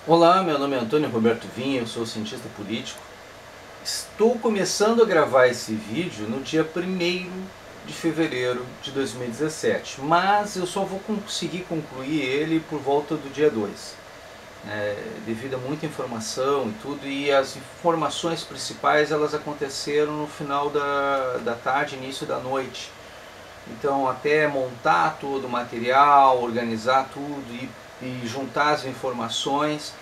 Olá, meu nome é Antônio Roberto Vinha, eu sou cientista político. Estou começando a gravar esse vídeo no dia 1º de fevereiro de 2017, mas eu só vou conseguir concluir ele por volta do dia 2, devido a muita informação e tudo, e as informações principais elas aconteceram no final da tarde, início da noite. Então, até montar todo o material, organizar tudo e juntar as informações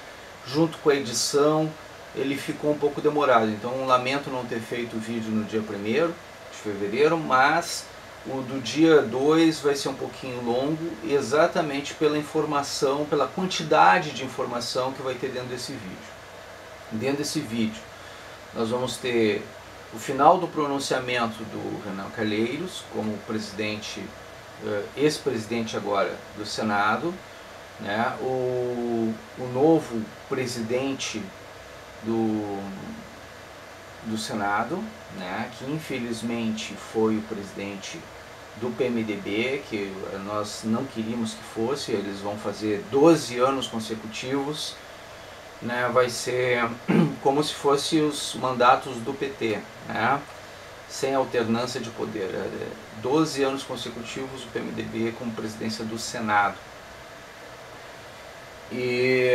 junto com a edição, ele ficou um pouco demorado. Então, lamento não ter feito o vídeo no dia 1º de fevereiro, mas o do dia 2 vai ser um pouquinho longo, exatamente pela informação, pela quantidade de informação que vai ter dentro desse vídeo. Dentro desse vídeo, nós vamos ter o final do pronunciamento do Renan Calheiros como presidente, ex-presidente agora do Senado, né? O novo presidente do Senado, né? Que infelizmente foi o presidente do PMDB, que nós não queríamos que fosse. Eles vão fazer 12 anos consecutivos, né? Vai ser como se fossem os mandatos do PT, né? Sem alternância de poder. 12 anos consecutivos o PMDB como presidência do Senado. E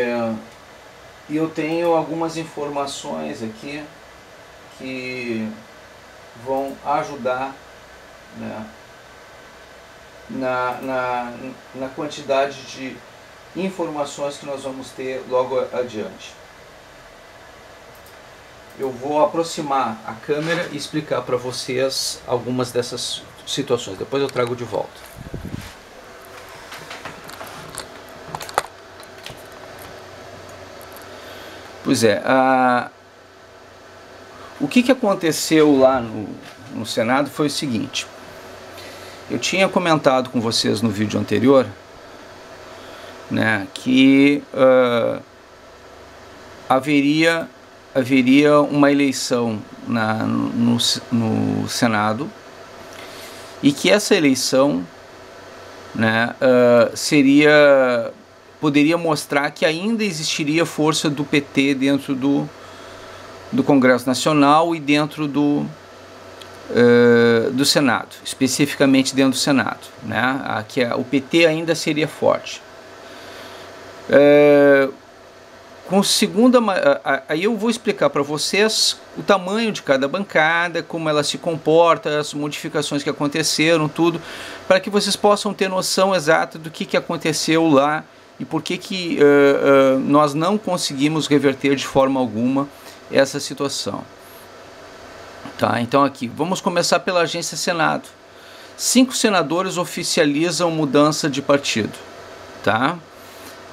eu tenho algumas informações aqui que vão ajudar, né, na quantidade de informações que nós vamos ter logo adiante. Eu vou aproximar a câmera e explicar para vocês algumas dessas situações. Depois eu trago de volta. Pois é, o que aconteceu lá no Senado foi o seguinte. Eu tinha comentado com vocês no vídeo anterior, né, que haveria uma eleição no Senado e que essa eleição, né, poderia mostrar que ainda existiria força do PT dentro do Congresso Nacional e dentro do Senado, especificamente dentro do Senado, né? Que o PT ainda seria forte. Aí eu vou explicar para vocês o tamanho de cada bancada, como ela se comporta, as modificações que aconteceram, tudo, para que vocês possam ter noção exata do que aconteceu lá e por que nós não conseguimos reverter de forma alguma essa situação. Tá, então aqui, vamos começar pela Agência Senado. 5 senadores oficializam mudança de partido. Tá?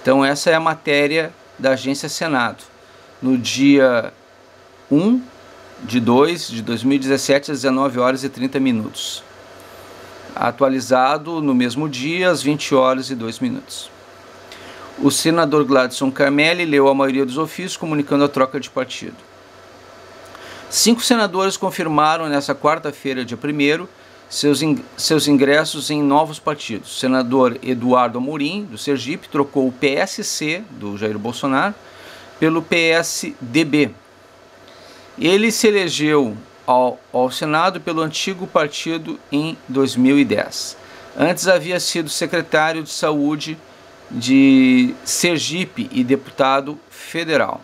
Então essa é a matéria da Agência Senado. No dia 1/2 de 2017, às 19h30. Atualizado no mesmo dia, às 20h02. O senador Gladson Carmelli leu a maioria dos ofícios comunicando a troca de partido. 5 senadores confirmaram nesta quarta-feira, dia 1º, seus ingressos em novos partidos. O senador Eduardo Amorim, do Sergipe, trocou o PSC, do Jair Bolsonaro, pelo PSDB. Ele se elegeu ao Senado pelo antigo partido em 2010. Antes havia sido secretário de Saúde de Sergipe e deputado federal.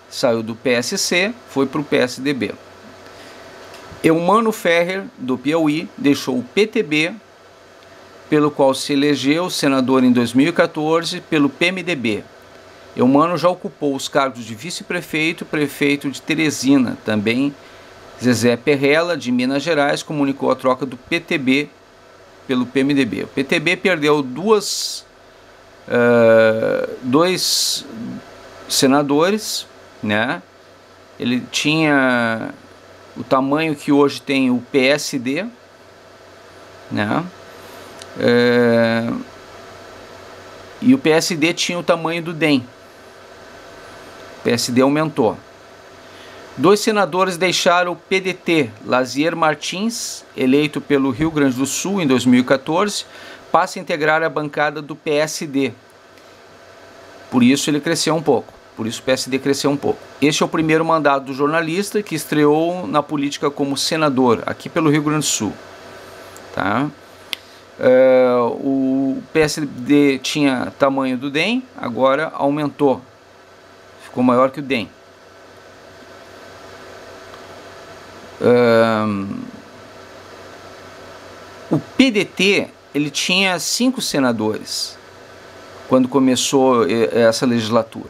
Saiu do PSC, foi para o PSDB. Eumano Ferrer, do Piauí, deixou o PTB, pelo qual se elegeu senador em 2014, pelo PMDB. Eumano já ocupou os cargos de vice-prefeito, prefeito de Teresina. Também Zezé Perrella, de Minas Gerais, comunicou a troca do PTB pelo PMDB. O PTB perdeu dois senadores, né? Ele tinha o tamanho que hoje tem o PSD, né? E o PSD tinha o tamanho do DEM. O PSD aumentou. 2 senadores deixaram o PDT. Lazier Martins, eleito pelo Rio Grande do Sul em 2014, passa a integrar a bancada do PSD. Por isso ele cresceu um pouco. Por isso o PSD cresceu um pouco. Este é o primeiro mandato do jornalista que estreou na política como senador, aqui pelo Rio Grande do Sul. Tá? O PSD tinha tamanho do DEM, agora aumentou. Ficou maior que o DEM. O PDT ele tinha 5 senadores quando começou essa legislatura.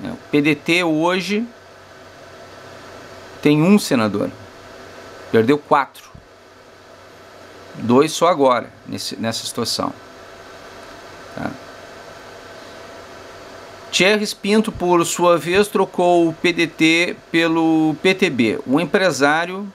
O PDT hoje tem 1 senador, perdeu 4, 2 só agora nessa situação. Tá? Thierry Pinto, por sua vez, trocou o PDT pelo PTB. O empresário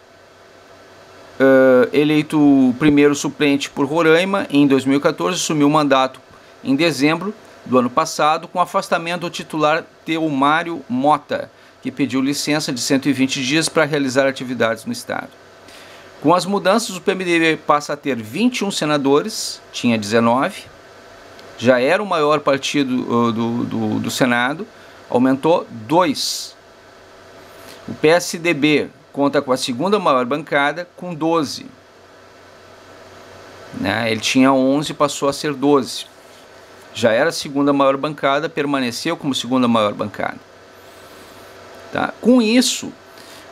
eleito primeiro suplente por Roraima em 2014, assumiu o mandato em dezembro do ano passado, com afastamento do titular Teomário Mota, que pediu licença de 120 dias para realizar atividades no estado. Com as mudanças, o PMDB passa a ter 21 senadores, tinha 19, já era o maior partido do Senado, aumentou 2. O PSDB conta com a segunda maior bancada, com 12. Ele tinha 11, passou a ser 12. Já era a segunda maior bancada, permaneceu como segunda maior bancada. Tá? Com isso,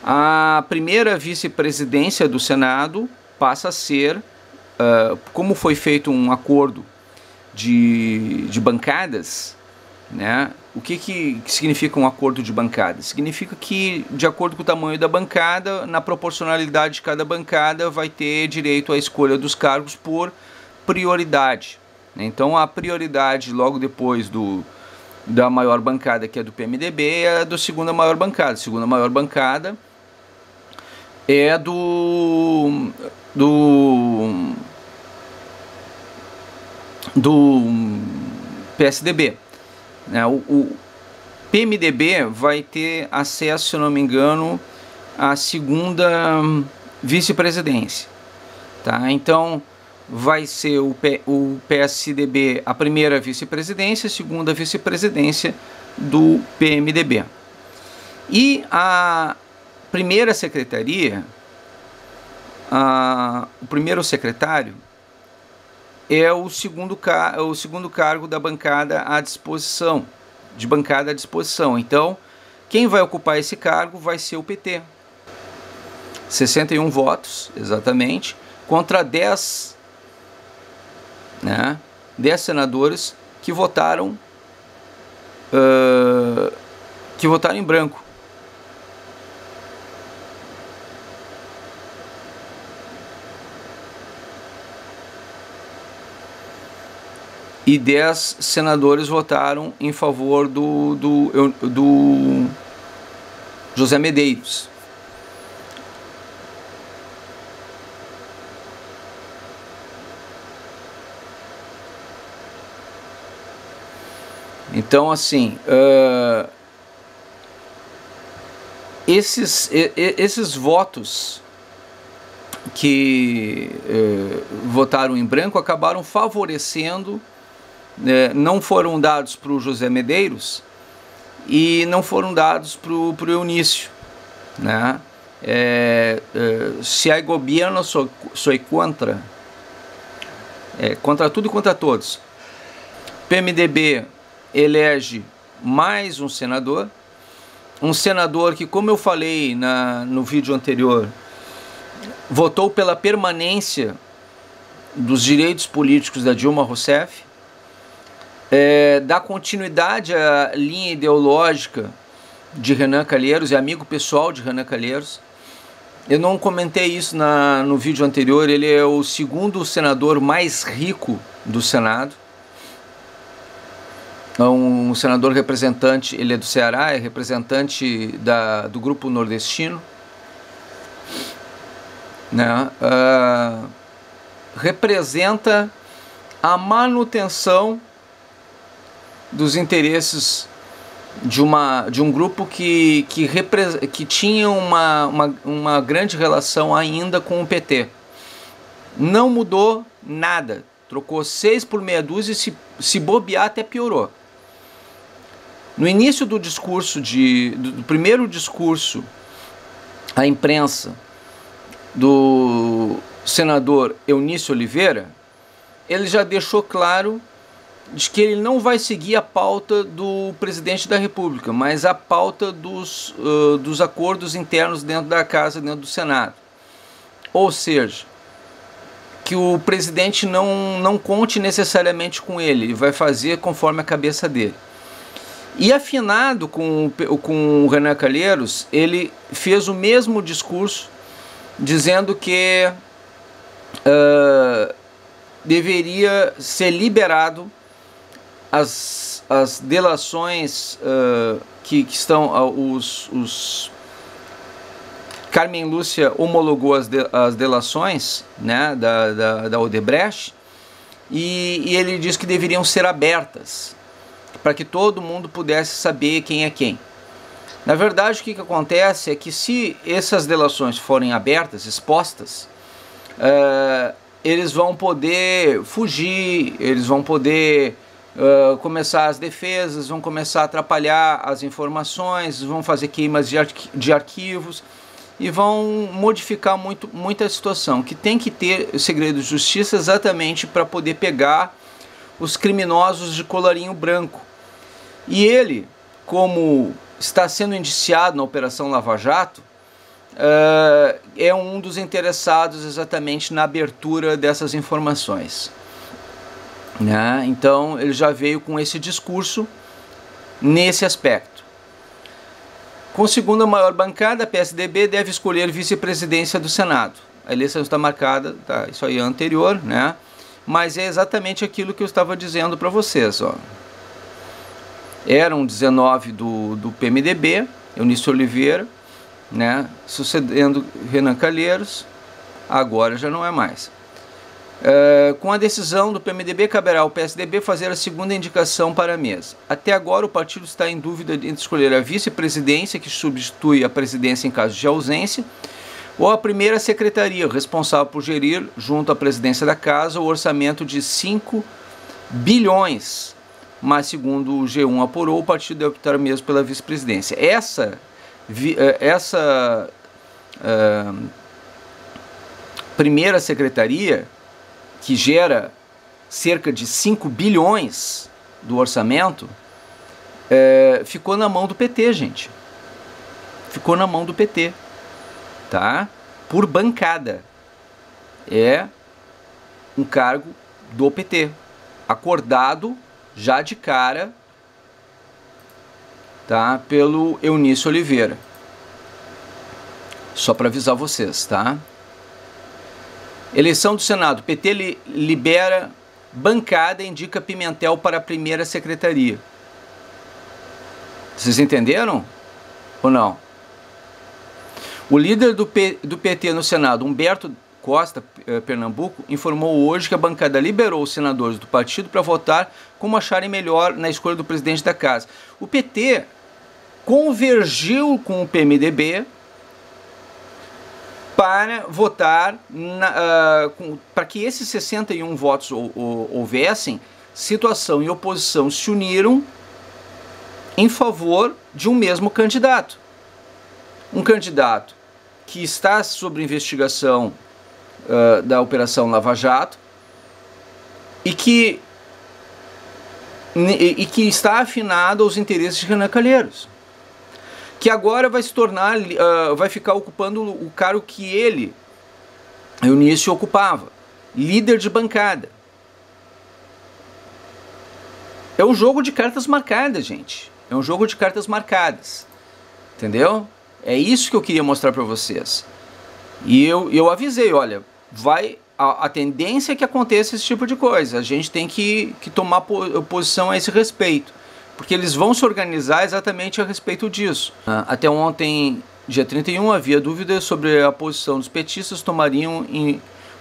a primeira vice-presidência do Senado passa a ser, como foi feito um acordo de bancadas, né? O que significa um acordo de bancada? Significa que, de acordo com o tamanho da bancada, na proporcionalidade de cada bancada, vai ter direito à escolha dos cargos por prioridade. Então, a prioridade logo depois da maior bancada, que é do PMDB, é a da segunda maior bancada. A segunda maior bancada é do PSDB. O PMDB vai ter acesso, se eu não me engano, à segunda vice-presidência. Tá? Então, vai ser o PSDB a primeira vice-presidência, a segunda vice-presidência do PMDB. E a primeira secretaria, o primeiro secretário, é o segundo cargo da bancada à disposição, Então, quem vai ocupar esse cargo vai ser o PT. 61 votos, exatamente, contra 10, 10 senadores que votaram em branco. E 10 senadores votaram em favor do José Medeiros. Então, assim, esses votos que votaram em branco acabaram favorecendo, não foram dados para o José Medeiros e não foram dados para o Eunício, né? Se hay gobierno, soy contra. Contra tudo e contra todos. PMDB elege mais um senador que, como eu falei no vídeo anterior, votou pela permanência dos direitos políticos da Dilma Rousseff, dá continuidade à linha ideológica de Renan Calheiros, é amigo pessoal de Renan Calheiros. Eu não comentei isso no vídeo anterior, ele é o segundo senador mais rico do Senado. É um senador representante, ele é do Ceará, é representante do grupo nordestino, né? Representa a manutenção dos interesses de um grupo que tinha uma grande relação ainda com o PT. Não mudou nada, trocou 6 por meia dúzia e se bobear até piorou. No início do discurso, do primeiro discurso à imprensa do senador Eunício Oliveira, ele já deixou claro de que ele não vai seguir a pauta do presidente da República, mas a pauta dos acordos internos dentro da casa, dentro do Senado. Ou seja, que o presidente não conte necessariamente com ele vai fazer conforme a cabeça dele. E afinado com o Renan Calheiros, ele fez o mesmo discurso, dizendo que deveria ser liberado as delações que estão, Carmen Lúcia homologou as delações, né, da Odebrecht, e ele diz que deveriam ser abertas, para que todo mundo pudesse saber quem é quem. Na verdade, o que acontece é que se essas delações forem abertas, expostas, eles vão poder fugir, eles vão poder começar as defesas, vão começar a atrapalhar as informações, vão fazer queimas de arquivos e vão modificar muita situação, que tem que ter o segredo de justiça exatamente para poder pegar os criminosos de colarinho branco. E ele, como está sendo indiciado na Operação Lava Jato, é um dos interessados exatamente na abertura dessas informações, né? Então ele já veio com esse discurso nesse aspecto. Com segunda maior bancada, a PSDB deve escolher vice-presidência do Senado. A eleição está marcada, tá, isso aí é anterior, né? Mas é exatamente aquilo que eu estava dizendo para vocês, ó. Eram 19 do PMDB, Eunício Oliveira, né, sucedendo Renan Calheiros, agora já não é mais. Com a decisão do PMDB, caberá ao PSDB fazer a segunda indicação para a mesa. Até agora, o partido está em dúvida entre escolher a vice-presidência, que substitui a presidência em caso de ausência, ou a primeira secretaria, responsável por gerir, junto à presidência da casa, o orçamento de 5 bilhões. Mas, segundo o G1 apurou, o partido deve optar mesmo pela vice-presidência. Essa primeira secretaria, que gera cerca de 5 bilhões do orçamento, ficou na mão do PT, gente. Ficou na mão do PT, tá? Por bancada. É um cargo do PT, acordado já de cara, tá, pelo Eunício Oliveira. Só para avisar vocês, tá? Eleição do Senado. PT libera bancada e indica Pimentel para a primeira secretaria. Vocês entenderam? Ou não? O líder do PT no Senado, Humberto Costa, Pernambuco, informou hoje que a bancada liberou os senadores do partido para votar como acharem melhor na escolha do presidente da casa. O PT convergiu com o PMDB para votar, para que esses 61 votos houvessem, situação e oposição se uniram em favor de um mesmo candidato. Um candidato que está sob investigação da Operação Lava Jato e que está afinado aos interesses de Renan Calheiros, que agora vai se tornar, vai ficar ocupando o cargo que ele, Eunício, ocupava, líder de bancada. É um jogo de cartas marcadas, gente. É um jogo de cartas marcadas, entendeu? É isso que eu queria mostrar para vocês. E eu avisei, olha, a tendência é que aconteça esse tipo de coisa. A gente tem que tomar posição a esse respeito, porque eles vão se organizar exatamente a respeito disso. Até ontem, dia 31, havia dúvidas sobre a posição dos petistas, tomariam,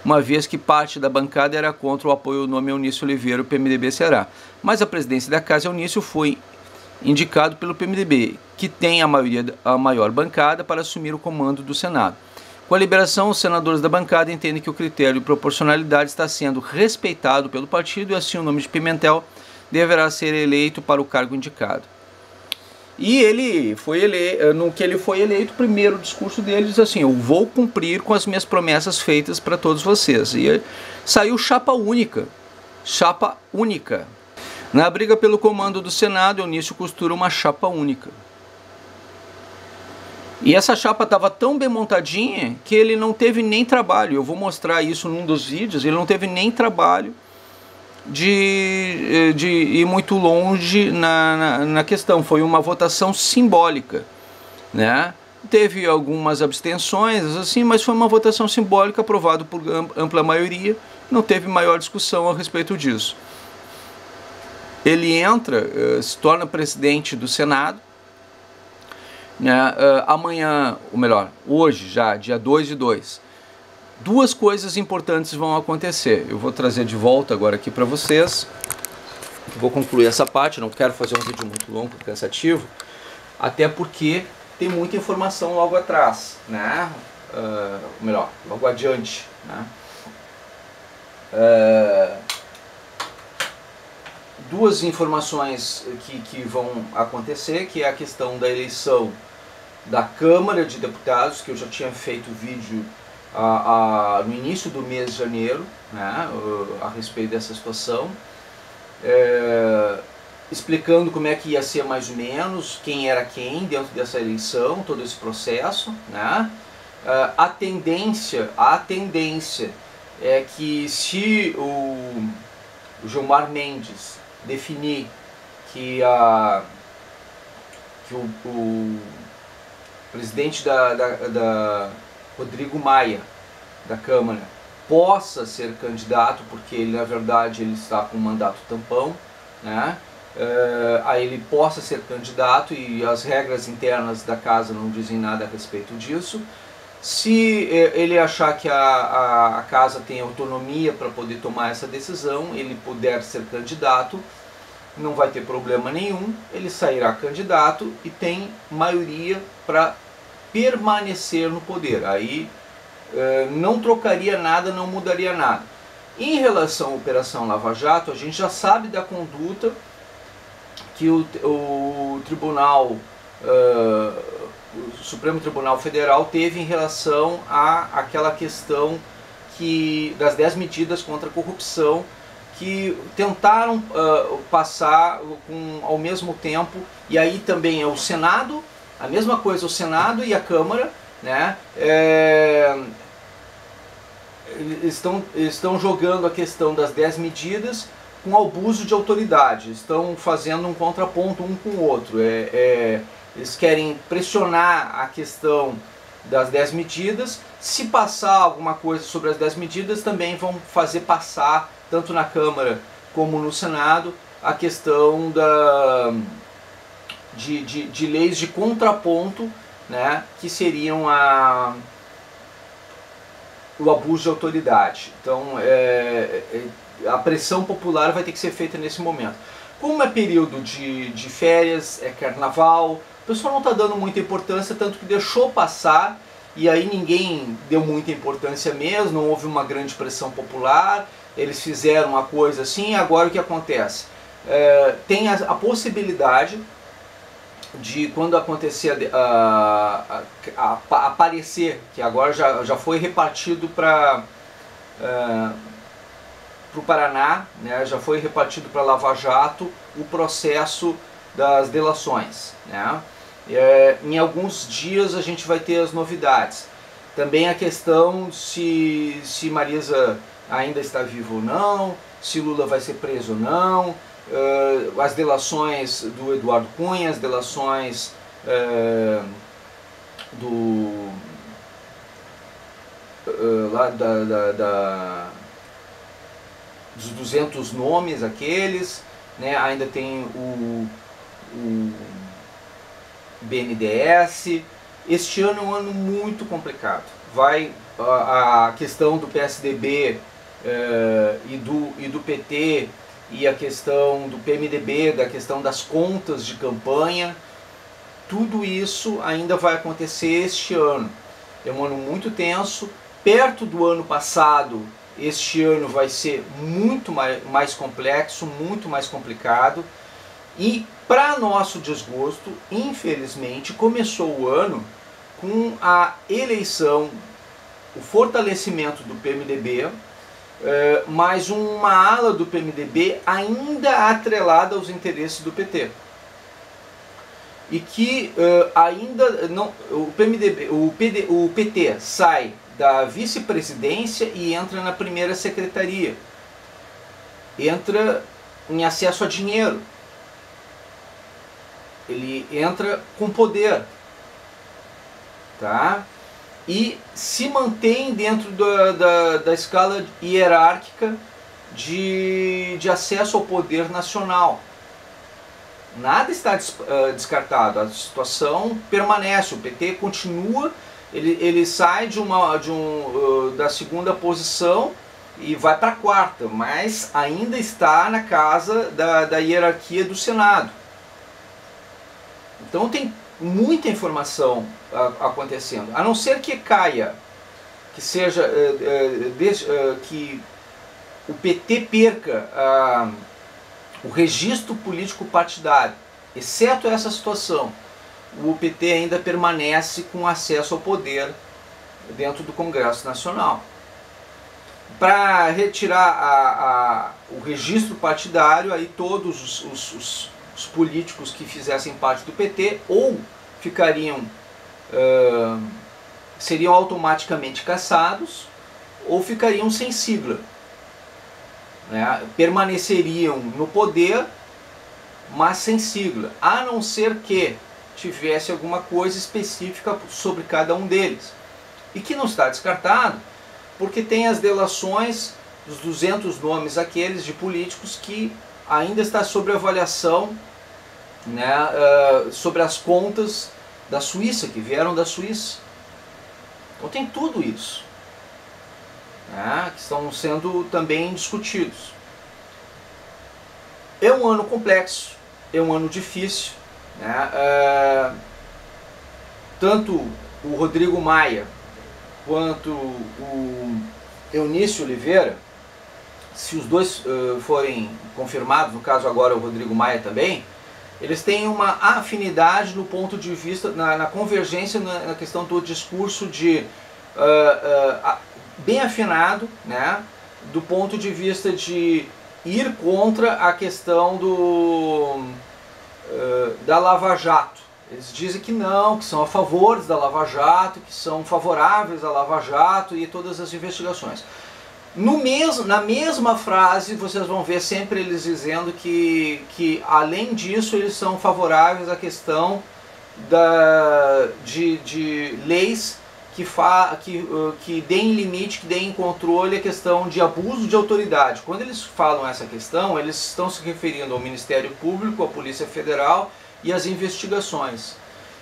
uma vez que parte da bancada era contra o apoio ao nome Eunício Oliveira, o PMDB Ceará. Mas a presidência da casa, Eunício, foi indicado pelo PMDB, que tem a maior bancada para assumir o comando do Senado. Com a liberação, os senadores da bancada entendem que o critério de proporcionalidade está sendo respeitado pelo partido e assim o nome de Pimentel deverá ser eleito para o cargo indicado. E ele foi eleito, no que ele foi eleito, o primeiro discurso dele diz assim: eu vou cumprir com as minhas promessas feitas para todos vocês. E saiu chapa única. Chapa única. Na briga pelo comando do Senado, Eunício costura uma chapa única. E essa chapa estava tão bem montadinha que ele não teve nem trabalho. Eu vou mostrar isso num dos vídeos. Ele não teve nem trabalho de ir muito longe na questão. Foi uma votação simbólica, né? Teve algumas abstenções, assim, mas foi uma votação simbólica aprovada por ampla maioria. Não teve maior discussão a respeito disso. Ele entra, se torna presidente do Senado, né? Amanhã, ou melhor, hoje já, dia 2/2, duas coisas importantes vão acontecer. Eu vou trazer de volta agora aqui para vocês. Vou concluir essa parte, não quero fazer um vídeo muito longo, cansativo, até porque tem muita informação logo atrás, né? Ou melhor, logo adiante, né? Duas informações que vão acontecer, que é a questão da eleição da Câmara de Deputados, que eu já tinha feito vídeo no início do mês de janeiro, né, a respeito dessa situação, explicando como é que ia ser mais ou menos, quem era quem dentro dessa eleição, todo esse processo, né. A tendência é que se o Gilmar Mendes definir que o presidente da Rodrigo Maia, da Câmara, possa ser candidato, porque ele, na verdade, ele está com um mandato tampão, né? Aí ele possa ser candidato e as regras internas da casa não dizem nada a respeito disso. Se ele achar que a casa tem autonomia para poder tomar essa decisão, ele puder ser candidato, não vai ter problema nenhum, ele sairá candidato e tem maioria para permanecer no poder. Aí não trocaria nada, não mudaria nada. Em relação à Operação Lava Jato, a gente já sabe da conduta que o Tribunal, o Supremo Tribunal Federal teve em relação àquela questão das 10 medidas contra a corrupção que tentaram passar ao mesmo tempo, e aí também é o Senado, a mesma coisa o Senado e a Câmara, né, estão jogando a questão das 10 medidas com abuso de autoridade, estão fazendo um contraponto um com o outro. Eles querem pressionar a questão das 10 medidas, se passar alguma coisa sobre as 10 medidas, também vão fazer passar, tanto na Câmara como no Senado, a questão de leis de contraponto, né, que seriam o abuso de autoridade. Então, a pressão popular vai ter que ser feita nesse momento. Como é período de férias, é carnaval, o pessoal não está dando muita importância, tanto que deixou passar, e aí ninguém deu muita importância mesmo, não houve uma grande pressão popular, eles fizeram uma coisa assim. Agora o que acontece? Tem a possibilidade de, quando acontecer aparecer, que agora já foi repartido para o Paraná, né, já foi repartido para Lava Jato o processo das delações, né? Em alguns dias a gente vai ter as novidades. Também a questão se Marisa ainda está viva ou não, se Lula vai ser preso ou não, as delações do Eduardo Cunha, as delações dos 200 nomes aqueles, né? Ainda tem o BNDES. Este ano é um ano muito complicado. A questão do PSDB e do PT, e a questão do PMDB, da questão das contas de campanha, tudo isso ainda vai acontecer este ano. É um ano muito tenso. Perto do ano passado, este ano vai ser muito mais complexo, muito mais complicado. E, para nosso desgosto, infelizmente, começou o ano com a eleição, o fortalecimento do PMDB, mas uma ala do PMDB ainda atrelada aos interesses do PT. E que ainda não, o PT sai da vice-presidência e entra na primeira secretaria. Entra em acesso a dinheiro. Ele entra com poder. Tá? E se mantém dentro da escala hierárquica de acesso ao poder nacional. Nada está descartado, a situação permanece, o PT continua, ele sai da segunda posição e vai para a quarta, mas ainda está na casa da hierarquia do Senado. Então tem muita informação acontecendo, a não ser que caia, que seja que o PT perca o registro político partidário. Exceto essa situação, o PT ainda permanece com acesso ao poder dentro do Congresso Nacional. Para retirar o registro partidário, aí todos os políticos que fizessem parte do PT ou seriam automaticamente cassados ou ficariam sem sigla, né? Permaneceriam no poder, mas sem sigla, a não ser que tivesse alguma coisa específica sobre cada um deles, e que não está descartado, porque tem as delações dos 200 nomes aqueles de políticos que ainda está sob avaliação, né, sobre as contas da Suíça, que vieram da Suíça. Então tem tudo isso, né, que estão sendo também discutidos. É um ano complexo, é um ano difícil, né? Tanto o Rodrigo Maia quanto o Eunício Oliveira, se os dois forem confirmados, no caso agora o Rodrigo Maia também, eles têm uma afinidade no ponto de vista, na convergência na questão do discurso bem afinado, né, do ponto de vista de ir contra a questão da Lava Jato. Eles dizem que não, que são a favor da Lava Jato, que são favoráveis à Lava Jato e todas as investigações. Na mesma frase vocês vão ver sempre eles dizendo que além disso eles são favoráveis à questão de leis que deem limite, que deem controle à questão de abuso de autoridade. Quando eles falam essa questão, eles estão se referindo ao Ministério Público, à Polícia Federal e às investigações.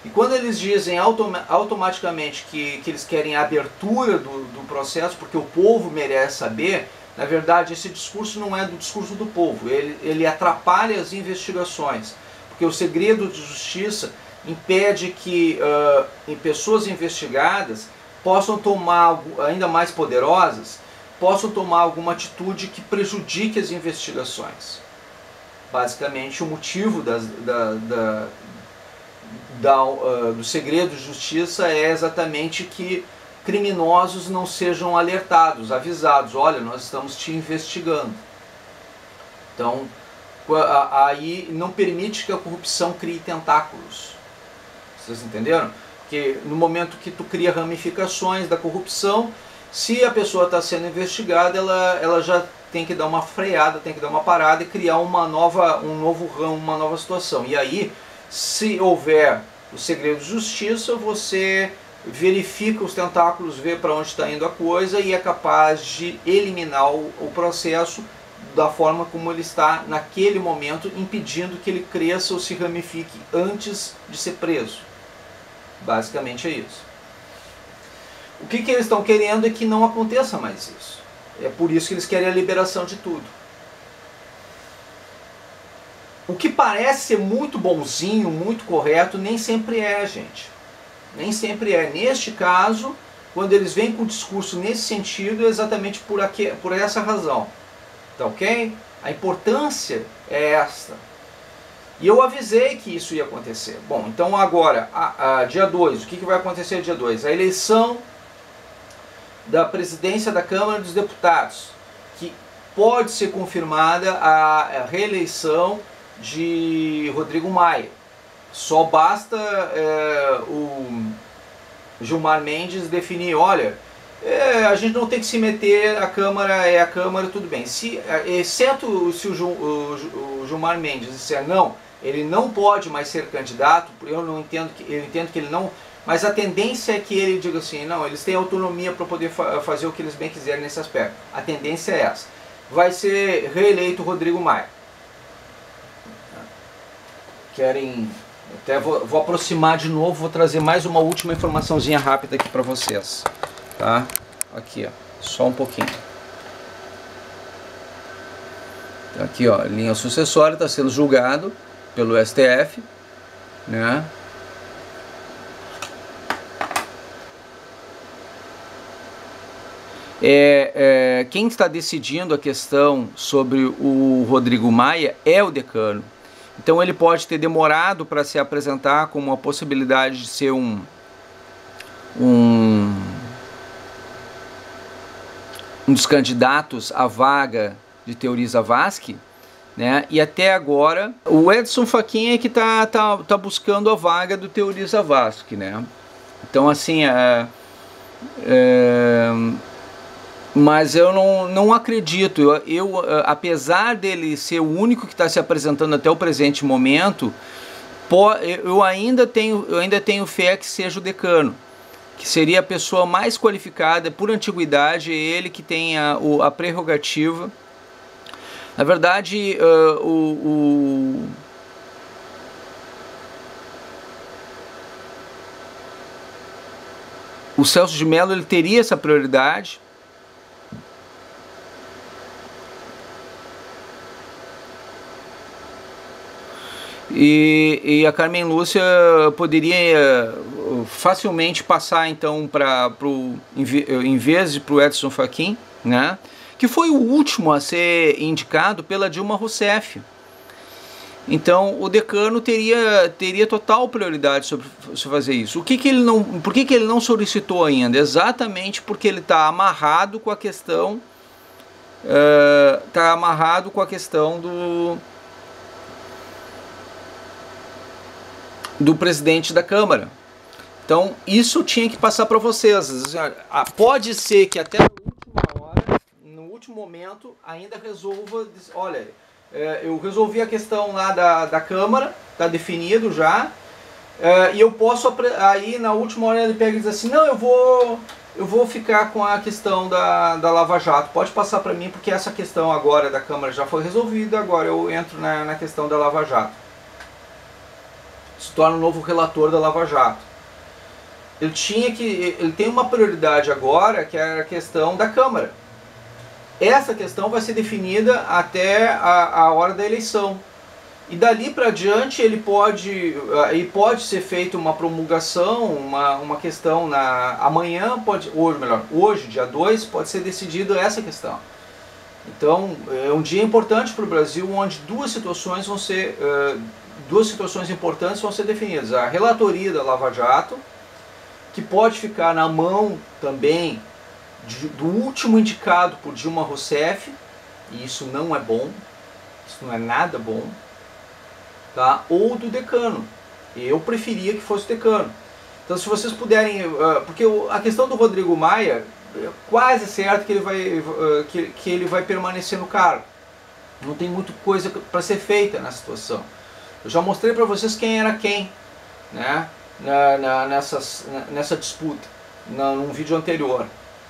E quando eles dizem automaticamente que eles querem a abertura do processo, porque o povo merece saber, na verdade esse discurso não é do discurso do povo, ele atrapalha as investigações, porque o segredo de justiça impede que pessoas investigadas possam tomar, ainda mais poderosas, possam tomar alguma atitude que prejudique as investigações. Basicamente o motivo do segredo de justiça é exatamente que criminosos não sejam alertados, avisados, olha, nós estamos te investigando. Então, aí não permite que a corrupção crie tentáculos. Vocês entenderam? Porque no momento que tu cria ramificações da corrupção, se a pessoa está sendo investigada, ela já tem que dar uma freada, tem que dar uma parada e criar um novo ramo, uma nova situação. E aí, se houver o segredo de justiça, você verifica os tentáculos, vê para onde está indo a coisa e é capaz de eliminar o processo da forma como ele está naquele momento, impedindo que ele cresça ou se ramifique antes de ser preso. Basicamente é isso. O que eles estão querendo é que não aconteça mais isso. É por isso que eles querem a liberação de tudo. O que parece ser muito bonzinho, muito correto, nem sempre é, gente. Nem sempre é. Neste caso, quando eles vêm com o discurso nesse sentido, é exatamente por essa razão. Tá ok? A importância é esta. E eu avisei que isso ia acontecer. Bom, então agora, dia 2, o que vai acontecer dia 2? A eleição da presidência da Câmara dos Deputados, que pode ser confirmada a reeleição de Rodrigo Maia. Só basta o Gilmar Mendes definir, olha, a gente não tem que se meter, a Câmara é a Câmara, tudo bem. Exceto se o Gilmar Mendes disser não, ele não pode mais ser candidato, eu entendo que ele não, mas a tendência é que ele diga assim, não, eles têm autonomia para poder fazer o que eles bem quiserem nesse aspecto. A tendência é essa. Vai ser reeleito Rodrigo Maia. Querem... Até vou aproximar de novo, vou trazer mais uma última informaçãozinha rápida aqui para vocês. Tá? Aqui, ó, só um pouquinho. Aqui, ó, linha sucessória está sendo julgado pelo STF, né? Quem está decidindo a questão sobre o Rodrigo Maia é o decano. Então ele pode ter demorado para se apresentar como uma possibilidade de ser um dos candidatos à vaga de Teori Zavascki, né? E até agora o Edson Fachin é que tá buscando a vaga do Teori Zavascki, né? Então assim, mas eu não acredito, apesar dele ser o único que está se apresentando até o presente momento, eu ainda tenho fé que seja o decano, que seria a pessoa mais qualificada, por antiguidade, ele que tem a prerrogativa. Na verdade, o Celso de Mello ele teria essa prioridade. E a Carmen Lúcia poderia facilmente passar então em vez para o Edson Fachin, né? Que foi o último a ser indicado pela Dilma Rousseff. Então o decano teria total prioridade sobre fazer isso. Por que ele não solicitou ainda? Exatamente porque ele está amarrado com a questão do presidente da Câmara. Então isso tinha que passar para vocês. Pode ser que até no último momento ainda resolva, olha, eu resolvi a questão lá da Câmara, está definido já, e eu posso, aí na última hora ele pega e diz assim, não, eu vou ficar com a questão da Lava Jato, pode passar para mim porque essa questão agora da Câmara já foi resolvida, agora eu entro na questão da Lava Jato. Se torna o novo relator da Lava Jato. Ele tem uma prioridade agora, que é a questão da Câmara. Essa questão vai ser definida até a hora da eleição. E dali para diante pode ser feita uma promulgação, uma questão amanhã, hoje, dia 2, pode ser decidida essa questão. Então, é um dia importante para o Brasil, onde duas situações importantes vão ser definidas. A relatoria da Lava Jato, que pode ficar na mão também do último indicado por Dilma Rousseff, e isso não é bom, isso não é nada bom, tá? Ou do decano. Eu preferia que fosse o decano. Então se vocês puderem, porque a questão do Rodrigo Maia, é quase certo que ele vai permanecer no cargo. Não tem muita coisa para ser feita na situação. Eu já mostrei para vocês quem era quem, né? Nessa disputa, num vídeo anterior.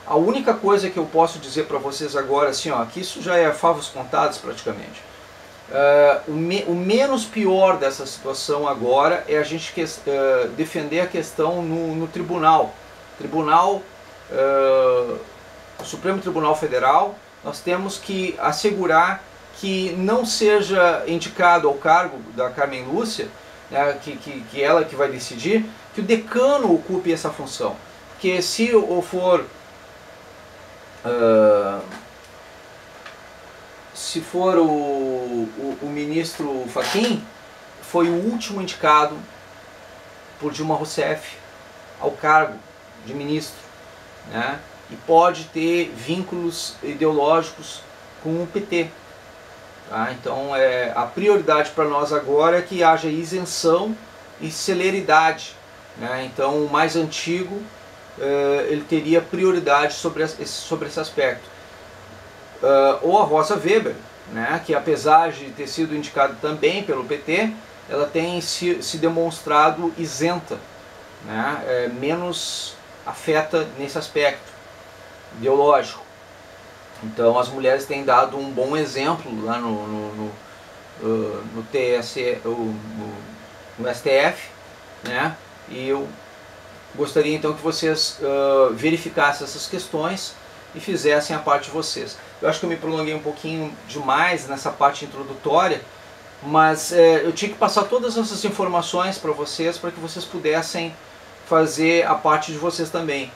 A única coisa que eu posso dizer para vocês agora, assim, ó, que isso já é favos contados praticamente. O menos pior dessa situação agora é a gente defender a questão no tribunal. O Supremo Tribunal Federal, nós temos que assegurar que não seja indicado ao cargo da Carmen Lúcia, né, que ela que vai decidir, que o decano ocupe essa função. Porque se for o ministro Fachin, foi o último indicado por Dilma Rousseff ao cargo de ministro, né? E pode ter vínculos ideológicos com o PT. Tá? Então a prioridade para nós agora é que haja isenção e celeridade, né? Então o mais antigo ele teria prioridade sobre esse aspecto. Ou a Rosa Weber, né? Que apesar de ter sido indicada também pelo PT, ela tem se demonstrado isenta, né? Menos afeta nesse aspecto ideológico. Então as mulheres têm dado um bom exemplo lá no STF, né? E eu gostaria então que vocês verificassem essas questões e fizessem a parte de vocês. Eu acho que eu me prolonguei um pouquinho demais nessa parte introdutória, mas eu tinha que passar todas essas informações para vocês, para que vocês pudessem fazer a parte de vocês também.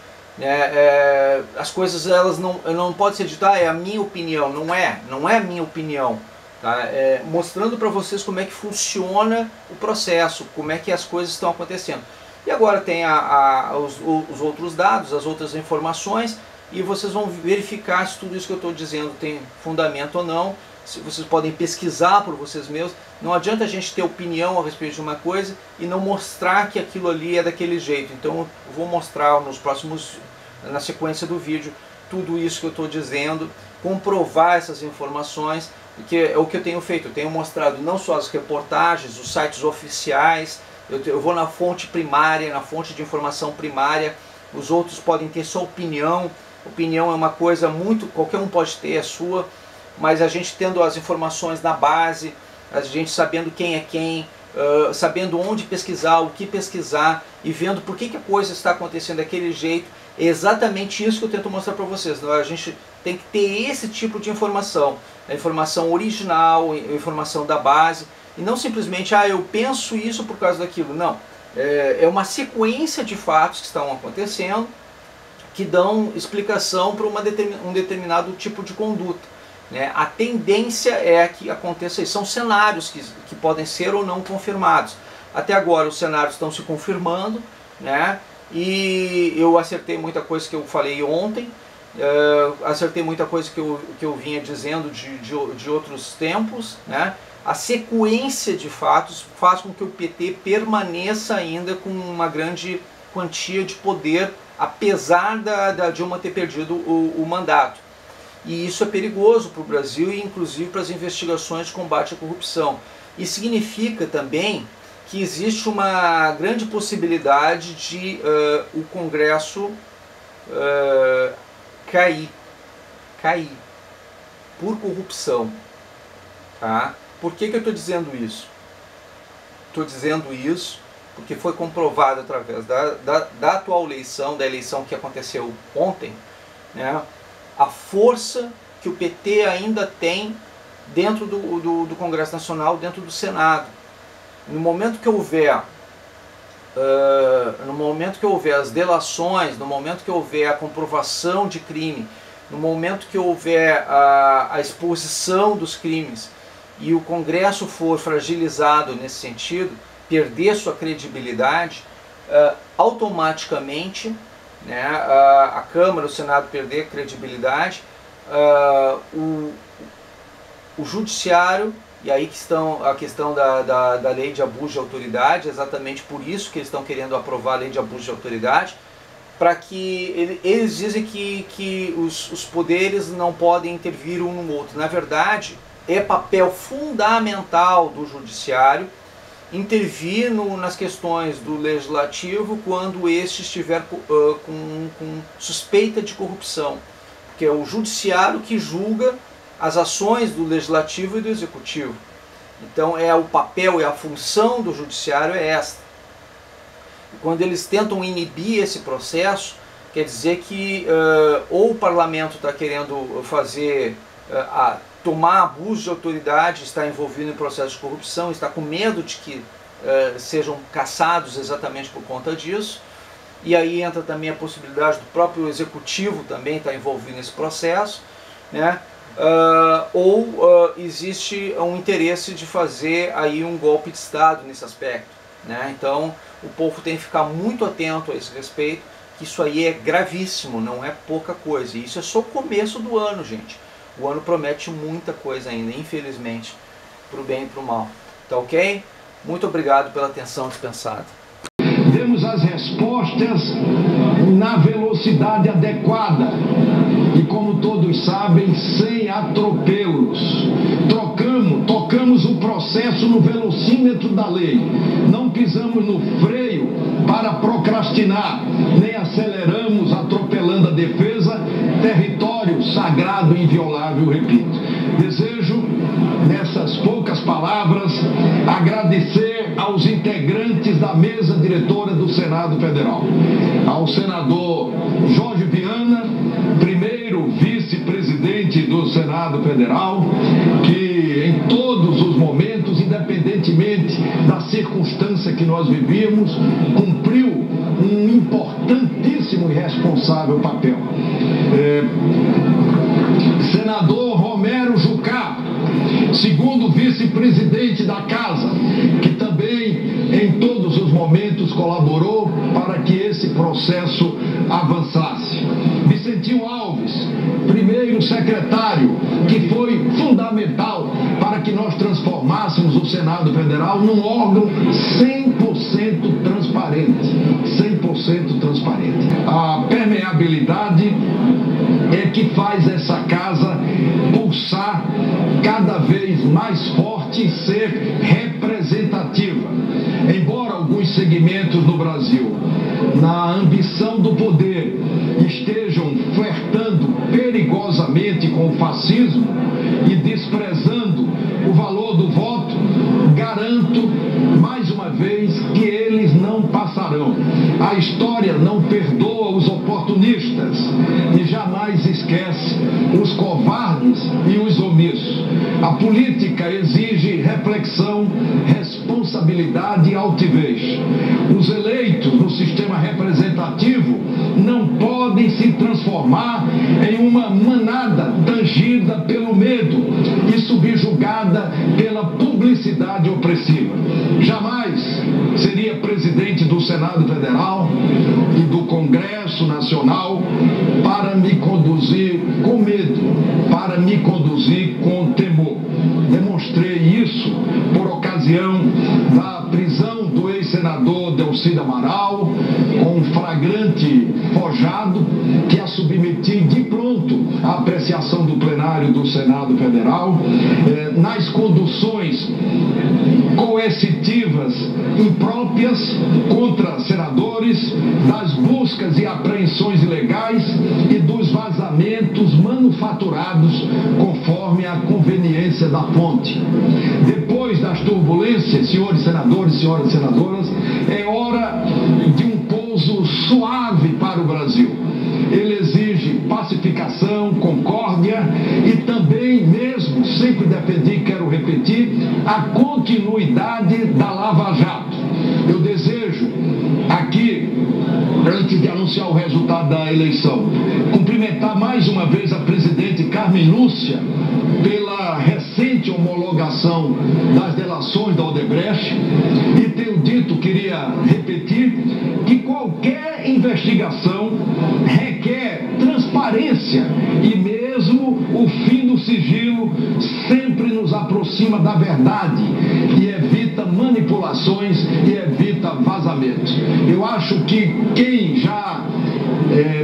As coisas elas não podem ser ditas, é a minha opinião, não é a minha opinião, tá? Mostrando para vocês como é que funciona o processo, como é que as coisas estão acontecendo. E agora tem os outros dados, as outras informações, e vocês vão verificar se tudo isso que eu estou dizendo tem fundamento ou não. Se vocês podem pesquisar por vocês mesmos. Não adianta a gente ter opinião a respeito de uma coisa e não mostrar que aquilo ali é daquele jeito. Então eu vou mostrar na sequência do vídeo, tudo isso que eu estou dizendo, comprovar essas informações, que é o que eu tenho feito. Eu tenho mostrado não só as reportagens, os sites oficiais, eu vou na fonte primária, na fonte de informação primária. Os outros podem ter sua opinião. Opinião é uma coisa qualquer um pode ter a sua, mas a gente tendo as informações na base, a gente sabendo quem é quem, sabendo onde pesquisar, o que pesquisar e vendo por que a coisa está acontecendo daquele jeito, é exatamente isso que eu tento mostrar para vocês. A gente tem que ter esse tipo de informação, a informação original, a informação da base, e não simplesmente, eu penso isso por causa daquilo. Não, é uma sequência de fatos que estão acontecendo, que dão explicação para um determinado tipo de conduta. A tendência é que aconteça isso. São cenários que podem ser ou não confirmados. Até agora os cenários estão se confirmando, né? E eu acertei muita coisa que eu falei ontem, acertei muita coisa que eu vinha dizendo de outros tempos, né? A sequência de fatos faz com que o PT permaneça ainda com uma grande quantia de poder, apesar da Dilma ter perdido o mandato. E isso é perigoso para o Brasil e inclusive para as investigações de combate à corrupção. E significa também que existe uma grande possibilidade de o Congresso cair por corrupção. Tá? Por que eu estou dizendo isso? Estou dizendo isso porque foi comprovado através da atual eleição, da eleição que aconteceu ontem, né? A força que o PT ainda tem dentro do Congresso Nacional, dentro do Senado. No momento que houver as delações, no momento que houver a comprovação de crime, no momento que houver a exposição dos crimes e o Congresso for fragilizado nesse sentido, perder sua credibilidade, automaticamente, né, a Câmara, o Senado perder credibilidade, o Judiciário, e aí que estão a questão da lei de abuso de autoridade, exatamente por isso que eles estão querendo aprovar a lei de abuso de autoridade, para que eles dizem que os poderes não podem intervir um no outro. Na verdade, é papel fundamental do Judiciário intervir nas questões do Legislativo quando este estiver com suspeita de corrupção, porque é o Judiciário que julga as ações do Legislativo e do Executivo. Então o papel e a função do Judiciário é esta. E quando eles tentam inibir esse processo, quer dizer que ou o Parlamento está querendo tomar abuso de autoridade, está envolvido em processo de corrupção, está com medo de que sejam caçados exatamente por conta disso. E aí entra também a possibilidade do próprio Executivo também estar envolvido nesse processo, né? ou existe um interesse de fazer aí um golpe de Estado nesse aspecto, né? Então o povo tem que ficar muito atento a esse respeito, que isso aí é gravíssimo, não é pouca coisa. E isso é só o começo do ano, gente. O ano promete muita coisa ainda, infelizmente, para o bem e para o mal. Tá ok? Muito obrigado pela atenção dispensada. Demos as respostas na velocidade adequada e, como todos sabem, sem atropelos. Tocamos o processo no velocímetro da lei. Não pisamos no freio para procrastinar, nem aceleramos atropelando a defesa, território sagrado e inviolável, repito. Desejo, nessas poucas palavras, agradecer aos integrantes da mesa diretora do Senado Federal, ao senador Jorge Viana, primeiro vice-presidente do Senado Federal, que em todos os momentos, independentemente da circunstância que nós vivíamos, cumpriu um importantíssimo e responsável papel. Senador Romero Jucá, segundo vice-presidente da Casa, que também em todos os momentos colaborou para que esse processo avançasse. Vicentinho Alves, primeiro secretário, que foi fundamental para que nós transformássemos o Senado Federal num órgão 100% transparente. 100% transparente. A permeabilidade é que faz essa casa pulsar cada vez mais forte e ser representativa. Embora alguns segmentos no Brasil, na ambição do poder, estejam flertando perigosamente com o fascismo e desprezando o valor do voto, garanto mais uma vez que eles não passarão. A história não perdoa os oportunistas e jamais esquece os covardes e os omissos. A política exige reflexão, responsabilidade e altivez. Os eleitos no sistema representativo não podem se transformar em uma manada tangida pelo medo e subjugada pela publicidade opressiva. Jamais seria presidente do Senado Federal e do Congresso Nacional para me conduzir com medo, para me conduzir com temor. Demonstrei isso por ocasião da prisão do ex-senador Delcy Amaral, com um flagrante forjado que a submeti de pronto à apreciação do plenário do Senado Federal, nas conduções coercitivas impróprias contra senadores, das buscas e apreensões ilegais e dos vazamentos manufaturados conforme a conveniência da fonte. Depois das turbulências, senhores senadores, senhoras senadoras, é hora de um pouso suave para o Brasil. Ele exige pacificação, concórdia e também, mesmo sempre defendi, quero repetir, a continuidade da Lava Jato. Eu desejo aqui, antes de anunciar o resultado da eleição, cumprimentar mais uma vez a presidente Carmen Lúcia pela recente homologação das delações da Odebrecht e tenho dito, queria repetir, que qualquer investigação requer transparência e mesmo o fim do sigilo sempre nos aproxima da verdade e evita manipulações e evita vazamentos. Eu acho que quem já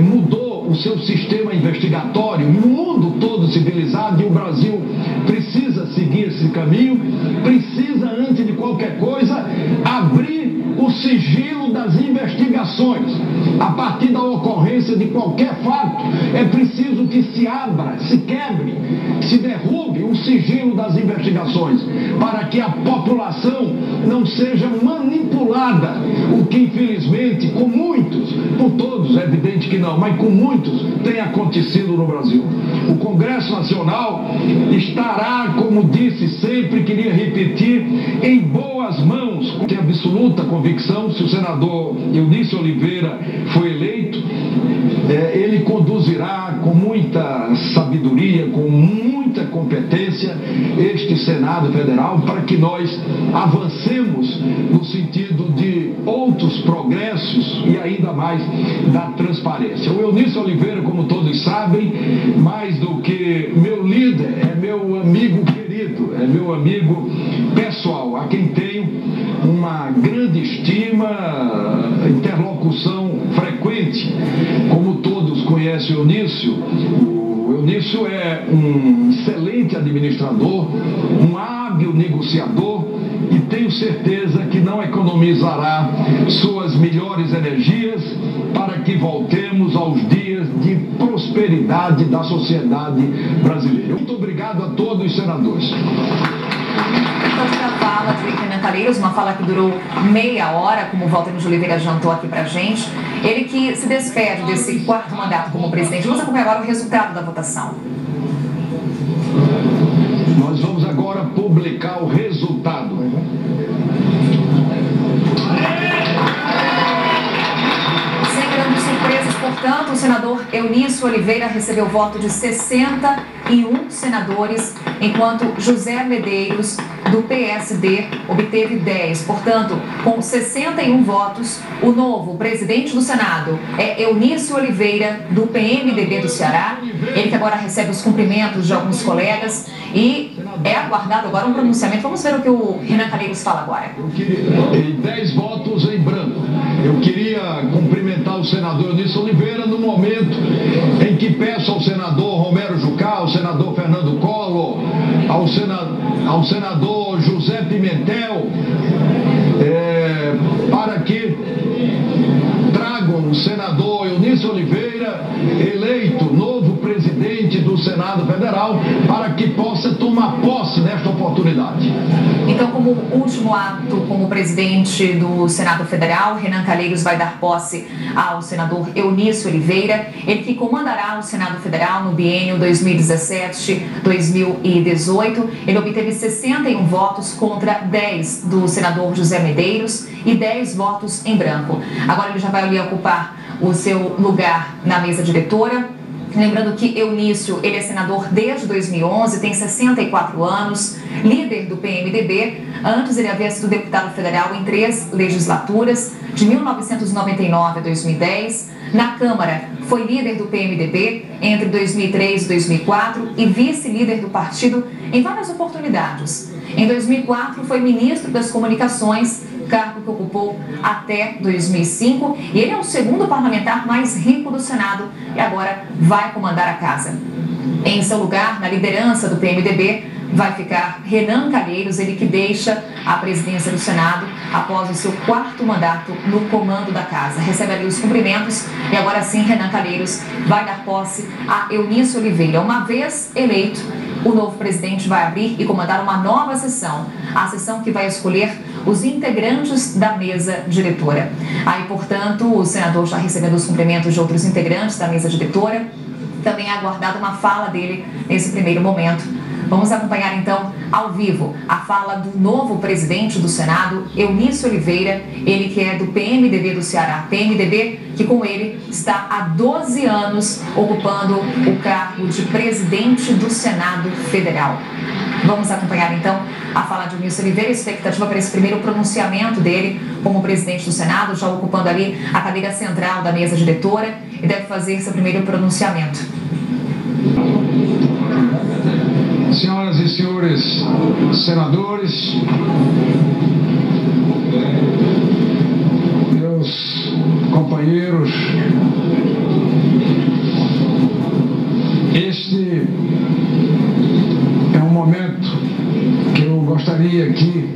mudou o seu sistema investigatório no mundo todo civilizado, e o Brasil precisa seguir esse caminho, precisa, antes de qualquer coisa, abrir o sigilo das investigações. A partir da ocorrência de qualquer fato, é preciso que se abra, se quebre, se derrube o sigilo das investigações, para que a população não seja manipulada, o que infelizmente, com muitos, por todos, é evidente que não, mas com muitos, tem acontecido no Brasil. O Congresso Nacional estará, como disse sempre, queria repetir, em boas mãos, com absoluta convicção, se o senador Eunice Oliveira foi eleito, ele conduzirá com muita sabedoria, com muita competência este Senado Federal para que nós avancemos no sentido de outros progressos e ainda mais da transparência. O Eunício Oliveira, como todos sabem, mais do que meu líder, é meu amigo querido, é meu amigo pessoal, a quem tenho uma grande estima, interlocução frequente. Como todos conhecem o Eunício é um excelente administrador, um hábil negociador e tenho certeza que não economizará suas melhores energias para que voltemos aos dias de prosperidade da sociedade brasileira. Muito obrigado a todos os senadores. A fala de Renan Calheiros, uma fala que durou meia hora, como o Walter de Oliveira adiantou aqui pra gente. Ele que se despede desse quarto mandato como presidente. Vamos acompanhar agora o resultado da votação. Nós vamos agora publicar o resultado. Sem grandes surpresas, portanto, o senador Eunício Oliveira recebeu o voto de 61 senadores, enquanto José Medeiros, do PSD, obteve 10. Portanto, com 61 votos, o novo presidente do Senado é Eunício Oliveira, do PMDB do Ceará. Ele que agora recebe os cumprimentos de alguns colegas e é aguardado agora um pronunciamento. Vamos ver o que o Renan Calheiros fala agora. 10 votos em branco. Eu queria cumprimentar o senador Eunício Oliveira no momento em que peço ao senador Romero Jucá, ao senador Fernando Collor, ao senador José Pimentel, para que tragam o senador Eunício Oliveira, eleito novo presidente do Senado Federal, para que possa tomar posse nesta oportunidade. Então, como último ato como presidente do Senado Federal, Renan Calheiros vai dar posse ao senador Eunício Oliveira, ele que comandará o Senado Federal no biênio 2017-2018. Ele obteve 61 votos contra 10 do senador José Medeiros e 10 votos em branco. Agora ele já vai ali ocupar o seu lugar na mesa diretora. Lembrando que Eunício, ele é senador desde 2011, tem 64 anos, líder do PMDB. Antes ele havia sido deputado federal em 3 legislaturas, de 1999 a 2010. Na Câmara, foi líder do PMDB entre 2003 e 2004 e vice-líder do partido em várias oportunidades. Em 2004, foi ministro das Comunicações, cargo que ocupou até 2005, e ele é o segundo parlamentar mais rico do Senado e agora vai comandar a casa. Em seu lugar, na liderança do PMDB, vai ficar Renan Calheiros, ele que deixa a presidência do Senado após o seu 4º mandato no comando da casa. Recebe ali os cumprimentos e agora sim Renan Calheiros vai dar posse a Eunício Oliveira. Uma vez eleito, o novo presidente vai abrir e comandar uma nova sessão, a sessão que vai escolher os integrantes da mesa diretora. Aí, portanto, o senador já recebendo os cumprimentos de outros integrantes da mesa diretora, também é aguardada uma fala dele nesse primeiro momento. Vamos acompanhar então ao vivo a fala do novo presidente do Senado, Eunício Oliveira, ele que é do PMDB do Ceará, PMDB que com ele está há 12 anos ocupando o cargo de presidente do Senado Federal. Vamos acompanhar então a fala de Eunício Oliveira, expectativa para esse primeiro pronunciamento dele como presidente do Senado, já ocupando ali a cadeira central da mesa diretora e deve fazer seu primeiro pronunciamento. Senhoras e senhores senadores, meus companheiros, este é um momento que eu gostaria aqui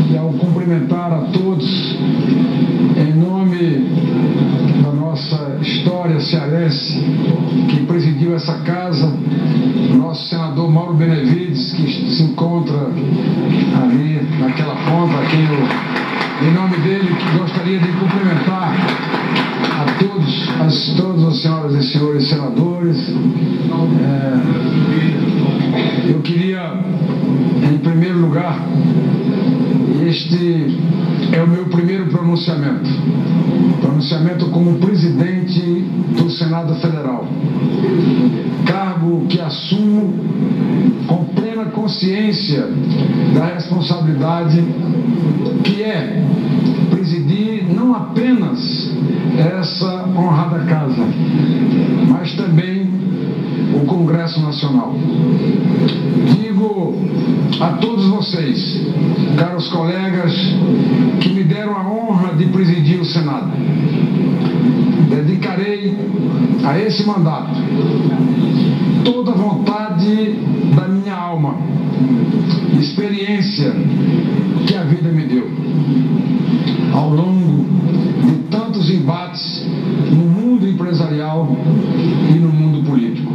de, ao cumprimentar a todos, em nome da nossa história cearense, que presidiu essa casa, nosso senador Mauro Benevides, que se encontra ali naquela ponta, a quem eu, em nome dele, gostaria de cumprimentar a todas as senhoras e senhores senadores. Eu queria, em primeiro lugar, este é o meu primeiro pronunciamento. pronunciamento como presidente do Senado Federal, cargo que assumo com plena consciência da responsabilidade que é presidir não apenas essa honrada casa, mas também o Congresso Nacional. Digo a todos vocês, caros colegas, que me deram a honra de presidir o Senado. Dedicarei a esse mandato toda a vontade da minha alma, experiência que a vida me deu, ao longo de tantos embates no mundo empresarial e no mundo político.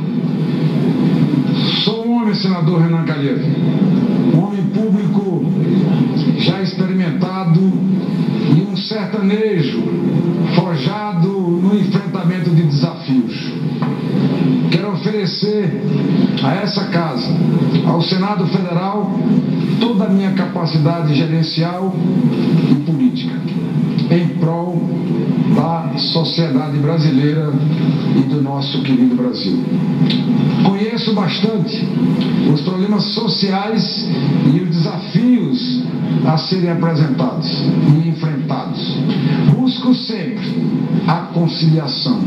Sou um homem, senador Renan Calheiros, um homem público já experimentado e um sertanejo forjado no enfrentamento de desafios. Quero oferecer a essa casa, ao Senado Federal, toda a minha capacidade gerencial e política, em prol da sociedade brasileira e do nosso querido Brasil. Conheço bastante os problemas sociais e os desafios a serem apresentados e enfrentados. Busco sempre a conciliação,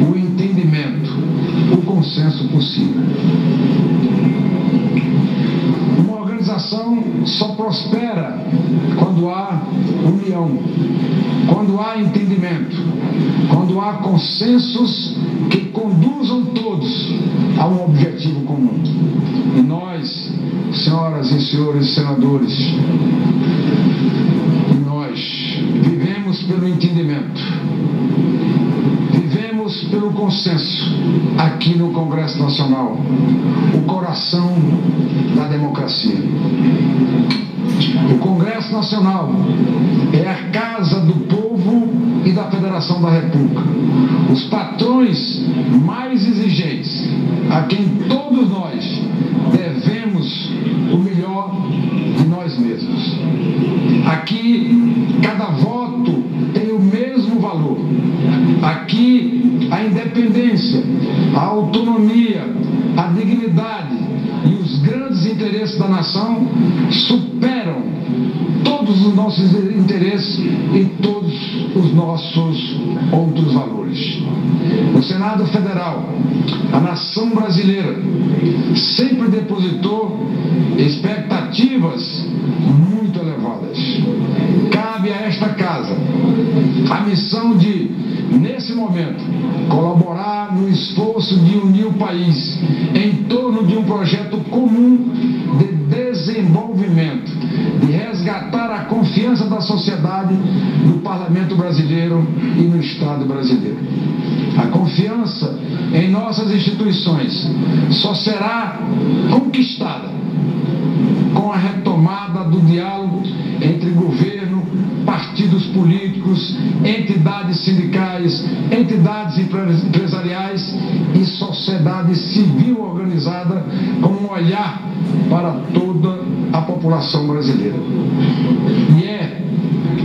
o entendimento, o consenso possível. Uma organização só prospera quando há união, quando há entendimento, quando há consensos que conduzam todos a um objetivo comum. E nós, senhoras e senhores senadores, nós vivemos pelo entendimento, vivemos pelo consenso aqui no Congresso Nacional, o coração da democracia. O Congresso Nacional é a casa do povo e da Federação da República, os patrões mais exigentes, a quem todos nós devemos o melhor de nós mesmos. Aqui, cada voto tem o mesmo valor. Aqui, a independência, a autonomia, a dignidade e os grandes interesses da nação superam todos os nossos interesses e todos os nossos outros valores. O Senado Federal, a nação brasileira, sempre depositou expectativas muito elevadas. Cabe a esta casa a missão de, nesse momento, colaborar no esforço de unir o país em torno de um projeto comum de desenvolvimento, de resgatar a confiança da sociedade no Parlamento brasileiro e no Estado brasileiro. A confiança em nossas instituições só será conquistada com a retomada do diálogo entre governo, partidos políticos, entidades sindicais, entidades empresariais e sociedade civil organizada com um olhar para toda a população brasileira. E é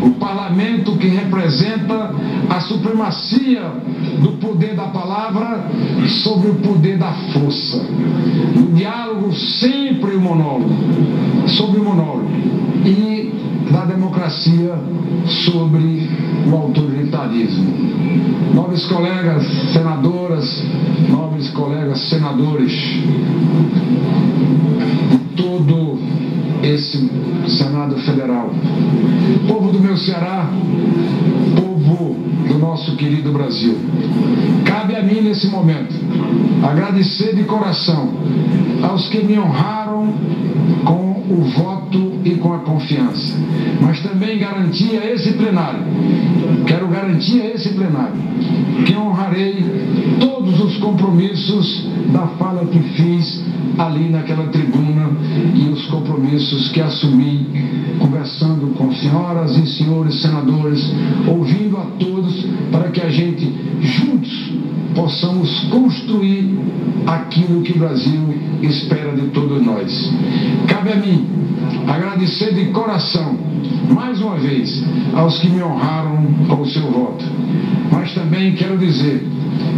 o parlamento que representa a supremacia do poder da palavra sobre o poder da força. O diálogo sempre o monólogo, sobre o monólogo, e da democracia sobre o autoritarismo. Nobres colegas senadoras, nobres colegas senadores de todo esse Senado Federal, povo do meu Ceará, povo do nosso querido Brasil, cabe a mim nesse momento agradecer de coração aos que me honraram com o voto e com a confiança, mas também garantir a esse plenário, quero garantir a esse plenário que honrarei todos os compromissos da fala que fiz ali naquela tribuna e os compromissos que assumi conversando com senhoras e senhores senadores, ouvindo a todos, para que a gente juntos possamos construir aquilo que o Brasil espera de todos nós. Cabe a mim agradecer de coração, mais uma vez, aos que me honraram com o seu voto. Mas também quero dizer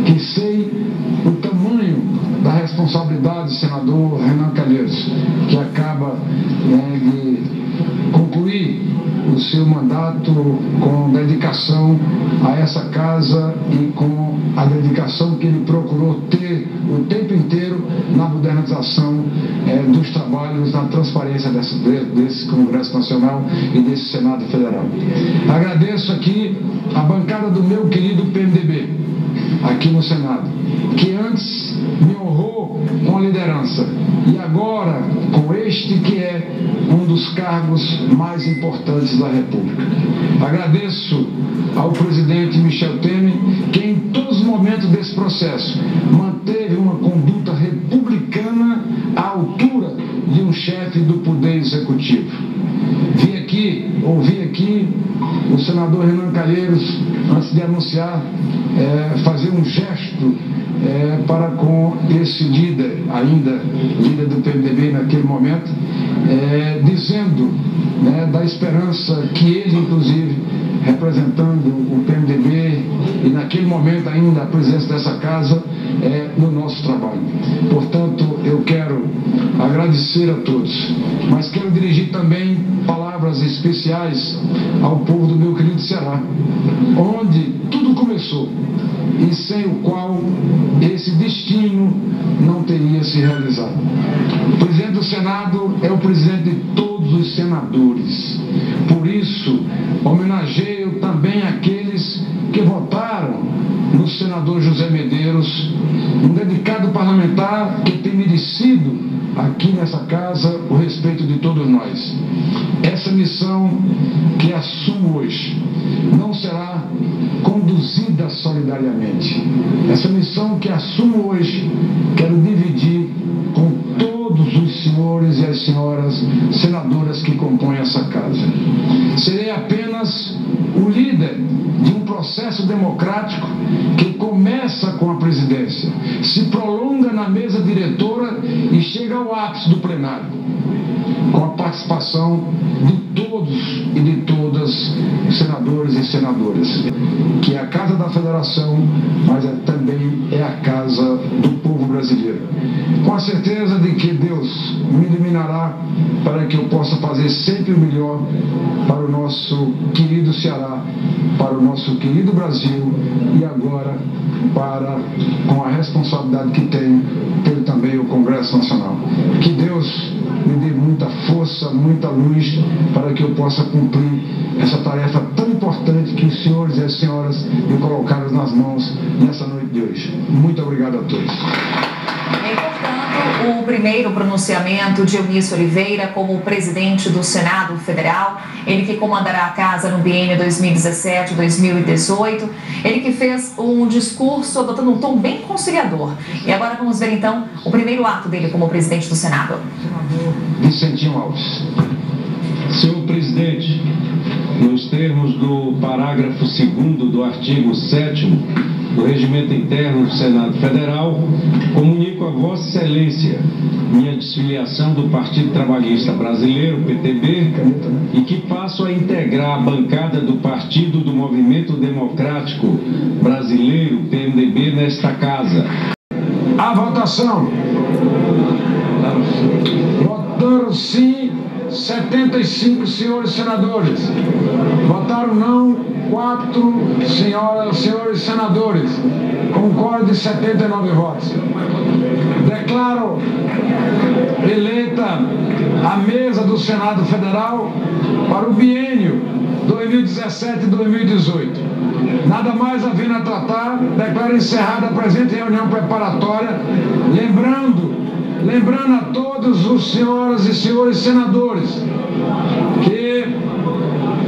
que sei o tamanho da responsabilidade do senador Renan Calheiros, que acaba de concluir o seu mandato com dedicação a essa casa e com a dedicação que ele procurou ter o tempo inteiro na modernização dos trabalhos, na transparência desse Congresso Nacional e desse Senado Federal. Agradeço aqui a bancada do meu querido PMDB, aqui no Senado, que antes me honrou com a liderança e agora com este que é um dos cargos mais importantes da República. Agradeço ao presidente Michel Temer, que em todos os momentos desse processo manteve uma conduta republicana à altura de um chefe do Poder Executivo. Ouvi aqui o senador Renan Calheiros, antes de anunciar, fazer um gesto para com esse líder, ainda líder do PMDB naquele momento, dizendo da esperança que ele, inclusive, representando o PMDB e naquele momento ainda a presença dessa casa no nosso trabalho. Portanto, eu quero agradecer a todos, mas quero dirigir também palavras especiais ao povo do meu querido Ceará, onde tudo começou e sem o qual esse destino não teria se realizado. O presidente do Senado é o presidente de todos os senadores. Por isso, homenageio também aqueles que votaram no senador José Medeiros, um dedicado parlamentar que tem merecido aqui nessa casa o respeito de todos nós. Essa missão que assumo hoje não será conduzida solidariamente. Essa missão que assumo hoje quero dividir com todos os senhores e as senhoras senadoras que compõem essa casa. Serei apenas o líder de um processo democrático que começa com a presidência, se prolonga na mesa diretora e chega ao ápice do plenário, com a participação de todos e de todas senadores e senadoras, que é a casa da federação, mas também é a casa do povo brasileiro. Com a certeza de que Deus me iluminará para que eu possa fazer sempre o melhor para o nosso querido Ceará, para o nosso querido Brasil e agora com a responsabilidade que tenho, ter também o Congresso Nacional. Que Deus me dê muita força, muita luz para que eu possa cumprir essa tarefa tão importante que os senhores e as senhoras me colocaram nas mãos nessa noite de hoje. Muito obrigado a todos. O primeiro pronunciamento de Eunício Oliveira como presidente do Senado Federal, ele que comandará a casa no biênio 2017-2018, ele que fez um discurso adotando um tom bem conciliador. E agora vamos ver então o primeiro ato dele como presidente do Senado. Vicentinho Alves. Senhor presidente, nos termos do parágrafo 2º do artigo 7º do Regimento Interno do Senado Federal, comunico a Vossa Excelência minha desfiliação do Partido Trabalhista Brasileiro, PTB, e que passo a integrar a bancada do Partido do Movimento Democrático Brasileiro, PMDB, nesta casa. A votação. Votaram sim 75 senhores senadores. Votaram não 4 senhores senadores, com quórum de 79 votos. Declaro eleita a mesa do Senado Federal para o biênio 2017-2018. Nada mais havendo a tratar, declaro encerrada a presente reunião preparatória, lembrando a todos os senhoras e senhores senadores que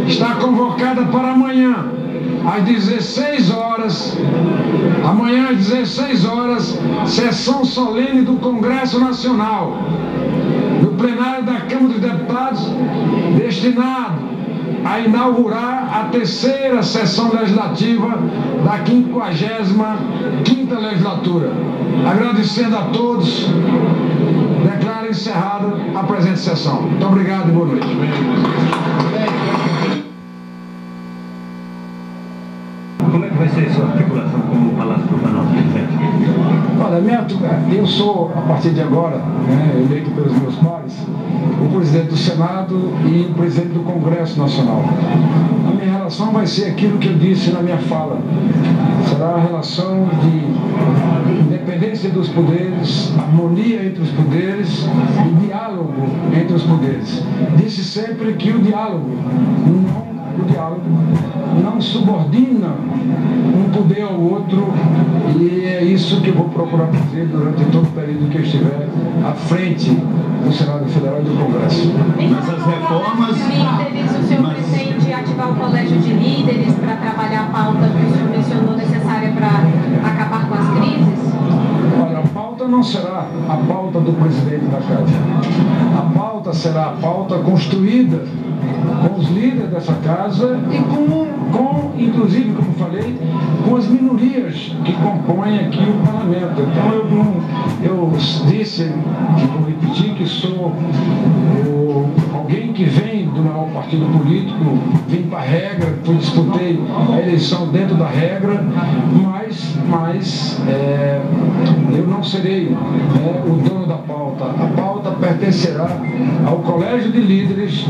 está convocada para amanhã, às 16 horas, amanhã às 16 horas, sessão solene do Congresso Nacional, no plenário da Câmara dos Deputados, destinado a inaugurar a terceira sessão legislativa da 55ª legislatura. Agradecendo a todos, declaro encerrada a presente sessão. Muito obrigado e boa noite. Como é que vai ser sua articulação com o Palácio do Planalto? Olha, eu sou, a partir de agora, eleito pelos meus pares, o presidente do Senado e o presidente do Congresso Nacional. A minha relação vai ser aquilo que eu disse na minha fala. Será a relação de independência dos poderes, harmonia entre os poderes e diálogo entre os poderes. Disse sempre que o diálogo não subordina um poder ao outro, e é isso que eu vou procurar fazer durante todo o período que eu estiver à frente do Senado Federal e do Congresso. Nessas reformas... O senhor pretende ativar o colégio de líderes para trabalhar a pauta que o senhor mencionou necessária para acabar com as crises? Olha, a pauta não será a pauta do presidente da casa. A pauta será a pauta construída com os líderes dessa casa e inclusive, como falei, com as minorias que compõem aqui o parlamento. Então eu disse, e vou repetir, que sou alguém que vem do maior partido político, vim para a regra, disputei a eleição dentro da regra, mas eu não serei o dono da pauta. A pauta pertencerá ao colégio de líderes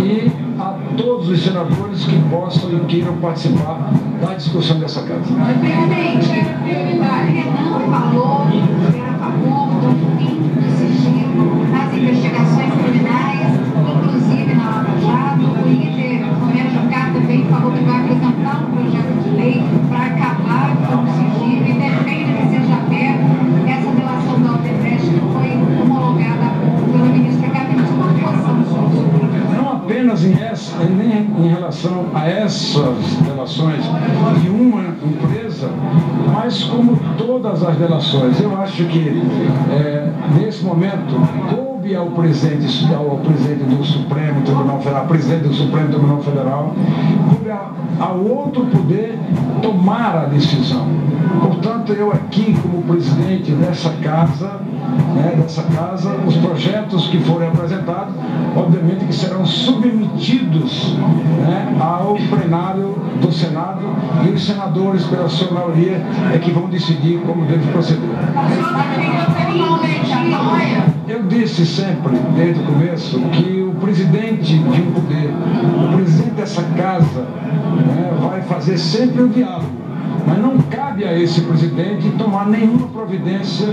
e a todos os senadores que possam e queiram participar da discussão dessa casa. Presidente, Renan falou que era a favor do fim do sigilo nas investigações criminais, inclusive na Lava Jato. O líder Romero Jucá também falou que vai apresentar um projeto de lei para acabar com o sigilo e defende que seja aberta essa delação da Odebrecht que foi homologada pela ministra Cabinet. Qual a posição do senhor? Não apenas em relação a essas delações de uma empresa, mas como todas as delações. Eu acho que nesse momento coube ao presidente do Supremo Tribunal Federal, presidente do Supremo Tribunal Federal, coube ao outro poder tomar a decisão. Portanto, eu aqui como presidente dessa casa, os projetos que forem apresentados, obviamente que serão submetidos ao plenário do Senado, e os senadores, pela sua maioria, é que vão decidir como deve proceder. Eu disse sempre, desde o começo, que o presidente de um poder, o presidente dessa casa, vai fazer sempre o diálogo. Mas não cabe a esse presidente tomar nenhuma providência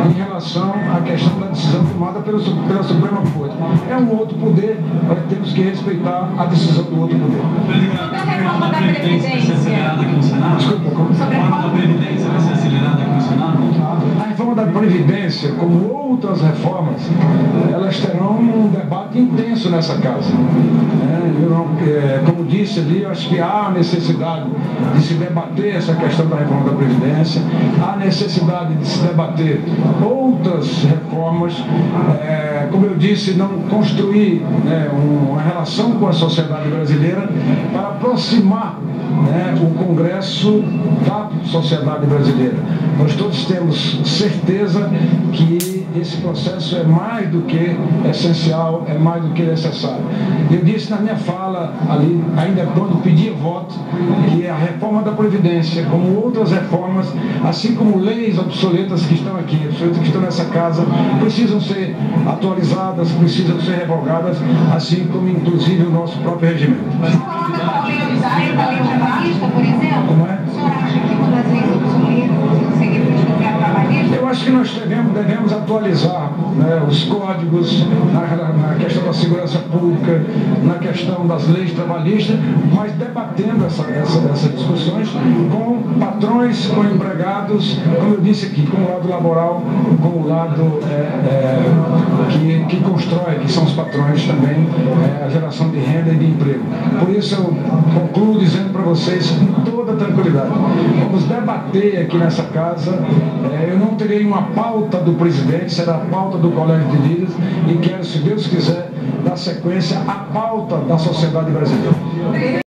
em relação à questão da decisão tomada pela Suprema Corte. É um outro poder, nós temos que respeitar a decisão do outro poder. Sobre a reforma da Previdência vai ser acelerada aqui no Senado? Desculpa, como? Sobre a reforma da Previdência vai ser acelerada aqui no Senado? A reforma da Previdência, como outras reformas, elas terão um debate intenso nessa casa. Como disse ali, eu acho que há necessidade de se debater essa questão da reforma da Previdência, há necessidade de se debater outras reformas, como eu disse, não construir uma relação com a sociedade brasileira para aproximar o Congresso da sociedade brasileira. Nós todos temos certeza que esse processo é mais do que essencial, é mais do que necessário. Eu disse na minha fala ali, ainda quando pedia voto, que a reforma da Previdência, como outras reformas, assim como leis obsoletas que estão aqui, obsoletas que estão nessa casa, precisam ser atualizadas, precisam ser revogadas, assim como inclusive o nosso próprio regimento. Por exemplo, como é? O senhor acha que uma das leis obsoletas seria o trabalhista? Eu acho que nós devemos atualizar os códigos na questão da segurança pública, na questão das leis trabalhistas, mas debatendo essas discussões com patrões, com empregados, como eu disse aqui, com o lado laboral, com o lado que constrói, que são os patrões também, a geração de renda e de emprego. Por isso eu concluo dizendo para vocês com toda tranquilidade, vamos debater aqui nessa casa, eu não terei uma pauta do presidente, será a pauta do Colégio de Líderes e quero, se Deus quiser, dar sequência à pauta da sociedade brasileira.